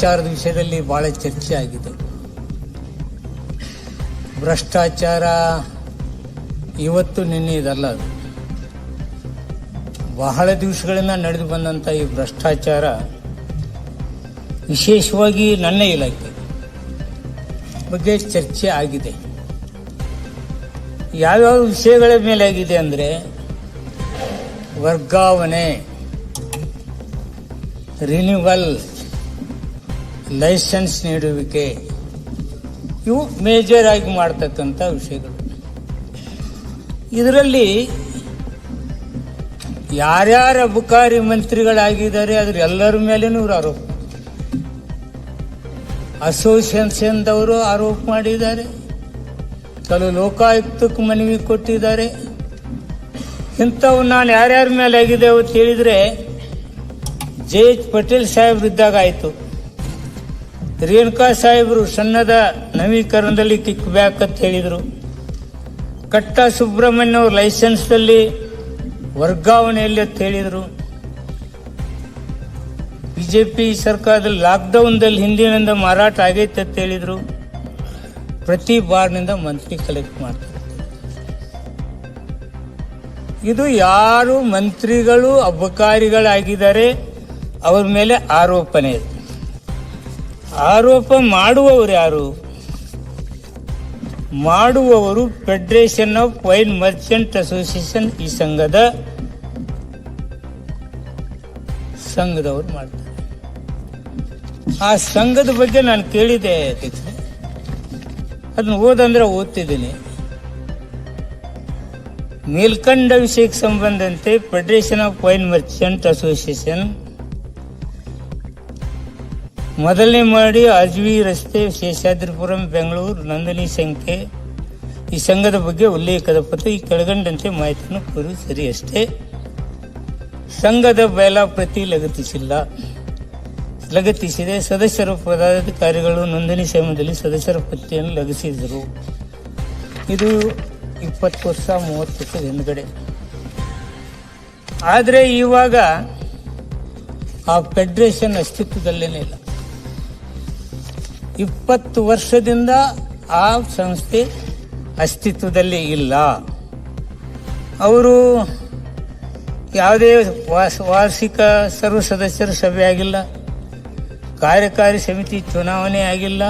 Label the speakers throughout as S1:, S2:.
S1: ಭ್ರಷ್ಟಾಚಾರದ ವಿಷಯದಲ್ಲಿ ಬಹಳ ಚರ್ಚೆ ಆಗಿದೆ. ಭ್ರಷ್ಟಾಚಾರ ಇವತ್ತು ನಿನ್ನೆ ಇದಲ್ಲ, ಅದು ಬಹಳ ದಿವಸಗಳಿಂದ ನಡೆದು ಬಂದಂಥ ಈ ಭ್ರಷ್ಟಾಚಾರ ವಿಶೇಷವಾಗಿ ನನ್ನ ಇಲಾಖೆ ಬಗ್ಗೆ ಚರ್ಚೆ ಆಗಿದೆ. ಯಾವ್ಯಾವ ವಿಷಯಗಳ ಮೇಲೆ ಆಗಿದೆ ಅಂದರೆ ವರ್ಗಾವಣೆ, ರಿನ್ಯೂವಲ್, ಲೈಸೆನ್ಸ್ ನೀಡುವಿಕೆ, ಇವು ಮೇಜರ್ ಆಗಿ ಮಾಡ್ತಕ್ಕಂಥ ವಿಷಯಗಳು. ಇದರಲ್ಲಿ ಯಾರ್ಯಾರ ಅಬಕಾರಿ ಮಂತ್ರಿಗಳಾಗಿದ್ದಾರೆ ಅದ್ರ ಎಲ್ಲರ ಮೇಲೇನೂ ಇವರು ಆರೋಪ, ಅಸೋಸಿಯೇಷನ್ದವರು ಆರೋಪ ಮಾಡಿದ್ದಾರೆ, ಕೆಲವು ಲೋಕಾಯುಕ್ತಕ್ಕೆ ಮನವಿ ಕೊಟ್ಟಿದ್ದಾರೆ. ಇಂಥವು ನಾನು ಯಾರ್ಯಾರ ಮೇಲೆ ಆಗಿದೆ ಅವತ್ತು ಹೇಳಿದರೆ ಜೆ.ಎಚ್. ಪಟೇಲ್ ಸಾಹೇಬ್ರು ಇದ್ದಾಗ ಆಯಿತು, ರೇಣುಕಾ ಸಾಹೇಬರು ಸಣ್ಣದ ನವೀಕರಣದಲ್ಲಿ ಕಿಕ್ ಬ್ಯಾಕ್ ಅಂತ ಹೇಳಿದರು, ಕಟ್ಟ ಸುಬ್ರಹ್ಮಣ್ಯ ಅವರು ಲೈಸೆನ್ಸ್ನಲ್ಲಿ ವರ್ಗಾವಣೆಯಲ್ಲಿ ಅಂತ ಹೇಳಿದರು, ಬಿಜೆಪಿ ಸರ್ಕಾರದಲ್ಲಿ ಲಾಕ್ಡೌನ್ದಲ್ಲಿ ಹಿಂದಿನಿಂದ ಮಾರಾಟ ಆಗೈತೆ ಅಂತ ಹೇಳಿದರು. ಪ್ರತಿ ಬಾರ್ನಿಂದ ಮಂತ್ಲಿ ಕಲೆಕ್ಟ್ ಮಾಡ್ತಾರೆ. ಇದು ಯಾರು ಮಂತ್ರಿಗಳು ಅಬಕಾರಿಗಳಾಗಿದ್ದಾರೆ ಅವ್ರ ಮೇಲೆ ಆರೋಪನೆ ಇದೆ. ಆರೋಪ ಮಾಡುವವರು ಯಾರು? ಮಾಡುವವರು federation of wine merchant association, ಈ ಸಂಘದವರು ಮಾಡ್ತಾರೆ. ಆ ಸಂಘದ ಬಗ್ಗೆ ನಾನು ಕೇಳಿದೆ ಅಧ್ಯಕ್ಷ, ಅದನ್ನ ಓದಂದ್ರೆ ಓದ್ತಿದ್ದೀನಿ. ಮೇಲ್ಕಂಡ ವಿಷಯಕ್ಕೆ ಸಂಬಂಧಂತೆ federation of wine merchant association ಮೊದಲನೇ ಮಾಡಿ ಅಜ್ವಿ ರಸ್ತೆ, ಶೇಷಾದ್ರಿಪುರಂ, ಬೆಂಗಳೂರು, ನೋಂದಣಿ ಸಂಖ್ಯೆ. ಈ ಸಂಘದ ಬಗ್ಗೆ ಉಲ್ಲೇಖದ ಪತ್ರ ಈ ಕೆಳಗಂಡಂತೆ ಮಾಹಿತಿಯನ್ನು ಕೋರಿ ಸರಿಯಷ್ಟೇ. ಸಂಘದ ಬಯಲಾಪ್ರತಿ ಲಗತ್ತಿಸಿದೆ. ಸದಸ್ಯರ ಪದಾಧಿಕಾರಿಗಳು ನೋಂದಣಿ ಸಮಯದಲ್ಲಿ ಸದಸ್ಯರ ಪಟ್ಟಿಯನ್ನು ಲಗತ್ತಿಸಿದರು. ಇದು 20 ವರ್ಷ 30 ವರ್ಷದ ಹಿಂದ್ಗಡೆ. ಆದರೆ ಇವಾಗ ಆ ಫೆಡರೇಷನ್ ಅಸ್ತಿತ್ವದಲ್ಲೇನೇ ಇಲ್ಲ. 20 ವರ್ಷದಿಂದ ಆ ಸಂಸ್ಥೆ ಅಸ್ತಿತ್ವದಲ್ಲಿ ಇಲ್ಲ. ಅವರು ಯಾವುದೇ ವಾರ್ಷಿಕ ಸರ್ವ ಸದಸ್ಯರ ಸಭೆ ಆಗಿಲ್ಲ, ಕಾರ್ಯಕಾರಿ ಸಮಿತಿ ಚುನಾವಣೆ ಆಗಿಲ್ಲ,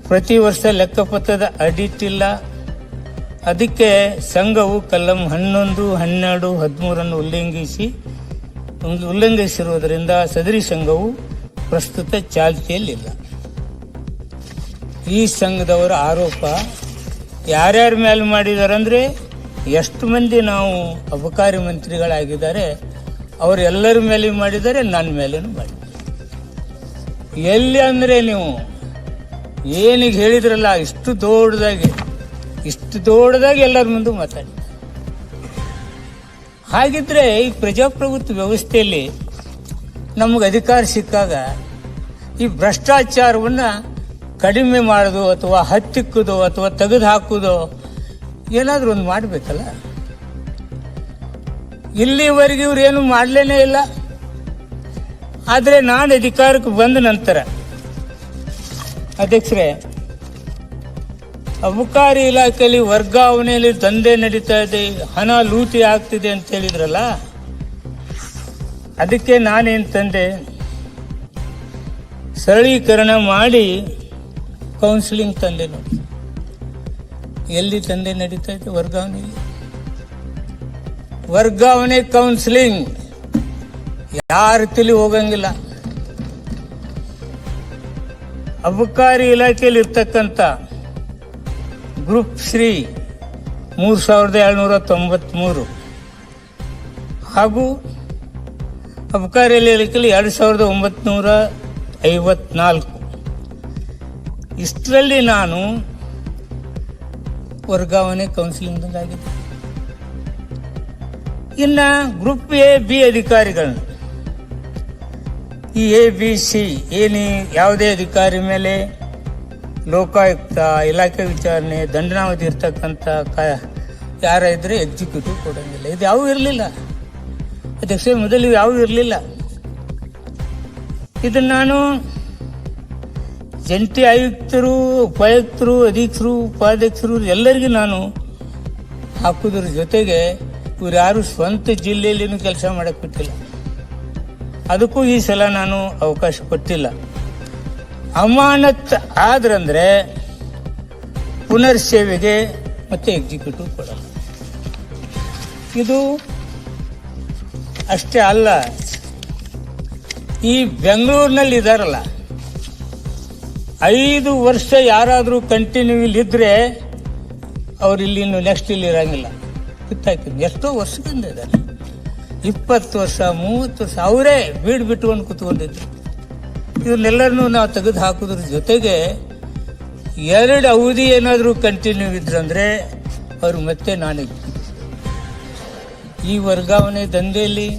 S1: ಪ್ರತಿ ವರ್ಷ ಲೆಕ್ಕಪತ್ರದ ಆಡಿಟ್ ಇಲ್ಲ. ಅದಕ್ಕೆ ಸಂಘವು ಕಲಂ 11, 12, 13 ಉಲ್ಲಂಘಿಸಿರುವುದರಿಂದ ಸದರಿ ಸಂಘವು ಪ್ರಸ್ತುತ ಚಾಲ್ತಿಯಲ್ಲಿಲ್ಲ. ಈ ಸಂಘದವರ ಆರೋಪ ಯಾರ್ಯಾರ ಮೇಲೆ ಮಾಡಿದ್ದಾರೆ ಅಂದರೆ, ಎಷ್ಟು ಮಂದಿ ನಾವು ಅಬಕಾರಿ ಮಂತ್ರಿಗಳಾಗಿದ್ದಾರೆ ಅವರೆಲ್ಲರ ಮೇಲೆ ಮಾಡಿದ್ದಾರೆ, ನನ್ನ ಮೇಲೇನು ಮಾಡಿ. ಎಲ್ಲಿ ಅಂದರೆ ನೀವು ಏನಿಗೆ ಹೇಳಿದ್ರಲ್ಲ, ಇಷ್ಟು ದೊಡ್ಡದಾಗಿ ಎಲ್ಲರ ಮುಂದೆ ಮಾತಾಡಿ. ಹಾಗಿದ್ರೆ ಈ ಪ್ರಜಾಪ್ರಭುತ್ವ ವ್ಯವಸ್ಥೆಯಲ್ಲಿ ನಮಗೆ ಅಧಿಕಾರ ಸಿಕ್ಕಾಗ ಈ ಭ್ರಷ್ಟಾಚಾರವನ್ನು ಕಡಿಮೆ ಮಾಡೋದು ಅಥವಾ ಹತ್ತಿಕ್ಕುದು ಅಥವಾ ತೆಗೆದು ಹಾಕುವುದು ಏನಾದರೂ ಒಂದು ಮಾಡಬೇಕಲ್ಲ. ಇಲ್ಲಿವರೆಗೆ ಇವ್ರು ಏನು ಮಾಡಲೇನೇ ಇಲ್ಲ. ಆದರೆ ನಾನು ಅಧಿಕಾರಕ್ಕೆ ಬಂದ ನಂತರ ಅಧ್ಯಕ್ಷರೇ, ಅಬಕಾರಿ ಇಲಾಖೆಯಲ್ಲಿ ವರ್ಗಾವಣೆಯಲ್ಲಿ ದಂಧೆ ನಡೀತಾ ಇದೆ, ಹಣ ಲೂಟಿ ಆಗ್ತಿದೆ ಅಂತ ಹೇಳಿದ್ರಲ್ಲ, ಅದಕ್ಕೆ ನಾನೇನು ತಂದೆ, ಸರಳೀಕರಣ ಮಾಡಿ ಕೌನ್ಸಿಲಿಂಗ್ ತಂದೆ. ನೋಡಿ ಎಲ್ಲಿ ದಂಧೆ ನಡೀತಾ ಇದೆ, ವರ್ಗಾವಣೆ ಕೌನ್ಸಿಲಿಂಗ್ ಯಾರ ರೀತಿಲಿ ಹೋಗಂಗಿಲ್ಲ. ಅಬಕಾರಿ ಇಲಾಖೆಯಲ್ಲಿ ಇರ್ತಕ್ಕಂಥ ಗ್ರೂಪ್ ಶ್ರೀ 3793 ಹಾಗೂ ಅಬಕಾರಿ ಇಲಾಖೆಯಲ್ಲಿ 2954 ಇಷ್ಟರಲ್ಲಿ ನಾನು ವರ್ಗಾವಣೆ ಕೌನ್ಸಿಲಿಂಗ್ ಆಗಿದೆ. ಇನ್ನು ಗ್ರೂಪ್ ಎ ಬಿ ಅಧಿಕಾರಿಗಳನ್ನ, ಈ ಎ ಬಿ ಸಿ ಯಾವುದೇ ಅಧಿಕಾರಿ ಮೇಲೆ ಲೋಕಾಯುಕ್ತ, ಇಲಾಖೆ ವಿಚಾರಣೆ, ದಂಡನಾವಧಿ ಇರ್ತಕ್ಕಂಥ ಯಾರ ಇದ್ರೆ ಎಕ್ಸಿಕ್ಯೂಟಿವ್ ಕೊಡೋಂಗಿಲ್ಲ. ಇದು ಯಾವೂ ಇರಲಿಲ್ಲ ಅಧ್ಯಕ್ಷ, ಮೊದಲು ಯಾವೂ ಇರಲಿಲ್ಲ. ಇದನ್ನು ನಾನು ಜಂಟಿ ಆಯುಕ್ತರು, ಉಪಾಯುಕ್ತರು, ಅಧೀಕ್ಷರು, ಉಪಾಧ್ಯಕ್ಷರು ಎಲ್ಲರಿಗೂ ನಾನು ಹಾಕುವುದ್ರ ಜೊತೆಗೆ ಇವ್ರು ಯಾರು ಸ್ವಂತ ಜಿಲ್ಲೆಯಲ್ಲಿನೂ ಕೆಲಸ ಮಾಡಕ್ಕೆ ಬಿಟ್ಟಿಲ್ಲ. ಅದಕ್ಕೂ ಈ ಸಲ ನಾನು ಅವಕಾಶ ಕೊಟ್ಟಿಲ್ಲ. ಅಮಾನತ್ ಆದ್ರಂದ್ರೆ ಪುನರ್ ಸೇವೆಗೆ ಮತ್ತೆ ಎಕ್ಸಿಕ್ಯೂಟಿವ್ ಕೊಡಲ್ಲ. ಇದು ಅಷ್ಟೇ ಅಲ್ಲ, ಈ ಬೆಂಗಳೂರಿನಲ್ಲಿ ಇದಾರಲ್ಲ 5 ವರ್ಷ ಯಾರಾದರೂ ಕಂಟಿನ್ಯೂ ಇಲ್ಲಿದ್ರೆ ಅವ್ರು ಇಲ್ಲಿ ಇನ್ನು ನೆಕ್ಸ್ಟ್ ಇಲ್ಲಿ ಇರಂಗಿಲ್ಲ. ಕಿತ್ತಾಕಿದ್ರು ಎಷ್ಟೋ ವರ್ಷದಿಂದ ಇದ್ದಾರೆ, 20 ವರ್ಷ 30 ವರ್ಷ ಅವರೇ ಬೀಡ್ ಬಿಟ್ಕೊಂಡು ಕೂತ್ಕೊಂಡಿದ್ರು. ಇವನ್ನೆಲ್ಲರನ್ನೂ ನಾವು ತೆಗೆದು ಹಾಕೋದ್ರ ಜೊತೆಗೆ 2 ಅವಧಿ ಏನಾದರೂ ಕಂಟಿನ್ಯೂ ಇದ್ರಂದ್ರೆ ಅವರು ಮತ್ತೆ ನಾನೇ ಈ ವರ್ಗಾವಣೆ ದಂಧೆಯಲ್ಲಿ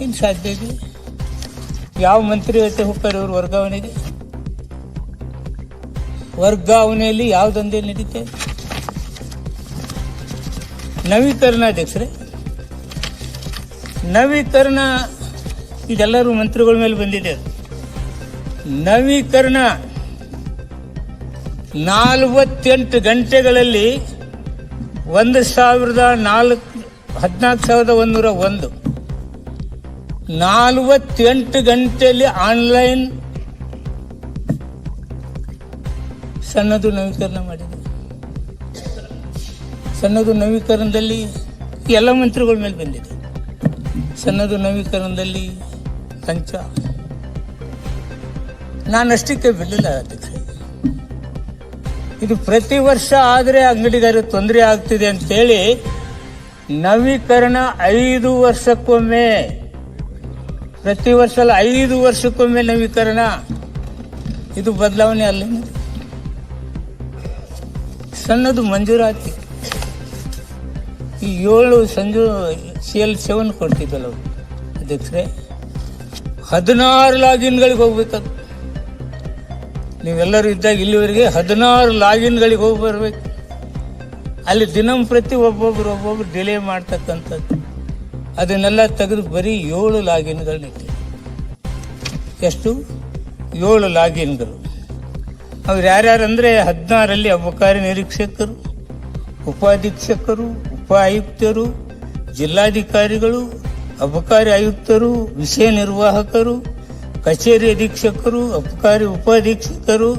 S1: ಏನು ಸಾಧ್ಯ ಇದೆ? ಯಾವ ಮಂತ್ರಿ ಜೊತೆ ಹೋಗ್ತಾರೆ ಇವರು ವರ್ಗಾವಣೆಗೆ? ವರ್ಗಾವಣೆಯಲ್ಲಿ ಯಾವ ದಂಧೆ ನಡೀತೆ? ನವೀಕರಣ ಅಧ್ಯಕ್ಷರೇ, ನವೀಕರಣ ಇದೆಲ್ಲರೂ ಮಂತ್ರಿಗಳ ಮೇಲೆ ಬಂದಿದೆ. ನವೀಕರಣ 48 ಗಂಟೆಗಳಲ್ಲಿ 14,101 48 ಗಂಟೆಯಲ್ಲಿ ಆನ್ಲೈನ್ ಸನ್ನದು ನವೀಕರಣ ಮಾಡಿದೆ. ಸನ್ನದು ನವೀಕರಣದಲ್ಲಿ ಎಲ್ಲ ಮಂತ್ರಿಗಳ ಮೇಲೆ ಬಂದಿದೆ. ಸನ್ನದು ನವೀಕರಣದಲ್ಲಿ ಲಂಚ ನಾನಷ್ಟಕ್ಕೆ ಬಿಡಲಿಲ್ಲ ಅಧ್ಯಕ್ಷ. ಇದು ಪ್ರತಿ ವರ್ಷ ಆದರೆ ಅಂಗಡಿಗಾರರಿಗೆ ತೊಂದರೆ ಆಗ್ತಿದೆ ಅಂತೇಳಿ ನವೀಕರಣ 5 ವರ್ಷಕ್ಕೊಮ್ಮೆ, ಪ್ರತಿ ವರ್ಷ ಅಲ್ಲ 5 ವರ್ಷಕ್ಕೊಮ್ಮೆ ನವೀಕರಣ. ಇದು ಬದಲಾವಣೆ ಅಲ್ಲ. ಸಣ್ಣದು ಮಂಜೂರಾತಿ ಈ 7 CL7 ಕೊಡ್ತಿದ್ದಲ್ಲ ಅಧ್ಯಕ್ಷರೇ, 16 ಲಾಗಿನ್ಗಳಿಗೆ ಹೋಗ್ಬೇಕದು. ನೀವೆಲ್ಲರೂ ಇದ್ದಾಗ ಇಲ್ಲಿವರೆಗೆ 16 ಲಾಗಿನ್ಗಳಿಗೆ ಹೋಗಿ ಬರ್ಬೇಕು. ಅಲ್ಲಿ ದಿನಂಪ್ರತಿ ಒಬ್ಬೊಬ್ರು ಡಿಲೇ ಮಾಡ್ತಕ್ಕಂಥದ್ದು. ಅದನ್ನೆಲ್ಲ ತೆಗೆದು ಬರೀ 7 ಲಾಗಿನ್ಗಳನ್ನಿಟ್ಟೆ. ಎಷ್ಟು? 7 ಲಾಗಿನ್ಗಳು. ಅವ್ರು ಯಾರ್ಯಾರಂದ್ರೆ 16ರಲ್ಲಿ ಅಬಕಾರಿ ನಿರೀಕ್ಷಕರು, ಉಪಾಧೀಕ್ಷಕರು, ಉಪ ಆಯುಕ್ತರು, ಜಿಲ್ಲಾಧಿಕಾರಿಗಳು, ಅಬಕಾರಿ ಆಯುಕ್ತರು, ವಿಷಯ ನಿರ್ವಾಹಕರು, ಕಚೇರಿ ಅಧೀಕ್ಷಕರು, ಅಬಕಾರಿ ಉಪಾಧೀಕ್ಷಕರು,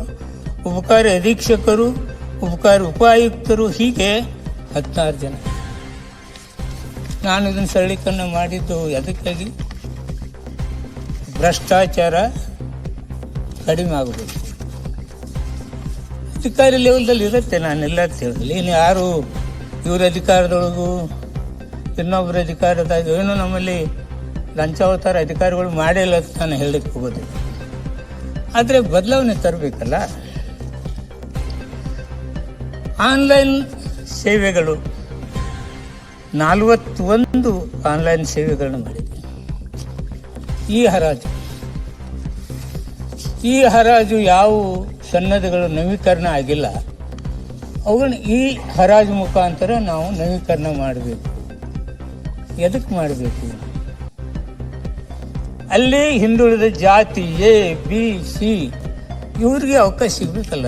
S1: ಉಪಕಾರಿ ಅಧೀಕ್ಷಕರು, ಉಪಕಾರಿ ಉಪ ಆಯುಕ್ತರು, ಹೀಗೆ 16 ಜನ. ನಾನು ಇದನ್ನು ಸರಳೀಕರಣ ಮಾಡಿದ್ದು ಅದಕ್ಕಾಗಿ ಭ್ರಷ್ಟಾಚಾರ ಕಡಿಮೆ ಆಗಬೇಕು. ಅಧಿಕಾರಿ ಲೆವೆಲ್ದಲ್ಲಿ ಇರುತ್ತೆ, ನಾನೆಲ್ಲ ತಿಳಿದಲ್ಲಿ. ಇನ್ನು ಯಾರು ಇವ್ರ ಅಧಿಕಾರದೊಳಗೂ ಇನ್ನೊಬ್ಬರ ಅಧಿಕಾರದಾಗ ಏನೋ ನಮ್ಮಲ್ಲಿ ಲಂಚಾವತಾರ ಅಧಿಕಾರಿಗಳು ಮಾಡಿಲ್ಲ ಅಂತ ನಾನು ಹೇಳಲಿಕ್ಕೆ ಹೋಗೋದಿಲ್ಲ. ಆದರೆ ಬದಲಾವಣೆ ತರಬೇಕಲ್ಲ. ಆನ್ಲೈನ್ ಸೇವೆಗಳು 41 ಆನ್ಲೈನ್ ಸೇವೆಗಳನ್ನು ಮಾಡಿದೆ. ಈ ಹರಾಜು ಯಾವ ಸನ್ನದ್ಧಗಳು ನವೀಕರಣ ಆಗಿಲ್ಲ ಅವುಗಳನ್ನ ಈ ಹರಾಜು ಮುಖಾಂತರ ನಾವು ನವೀಕರಣ ಮಾಡಬೇಕು. ಎದಕ್ಕೆ ಮಾಡಬೇಕು? ಅಲ್ಲಿ ಹಿಂದುಳಿದ ಜಾತಿ A, B, C ಇವ್ರಿಗೆ ಅವಕಾಶ ಸಿಗಬೇಕಲ್ಲ.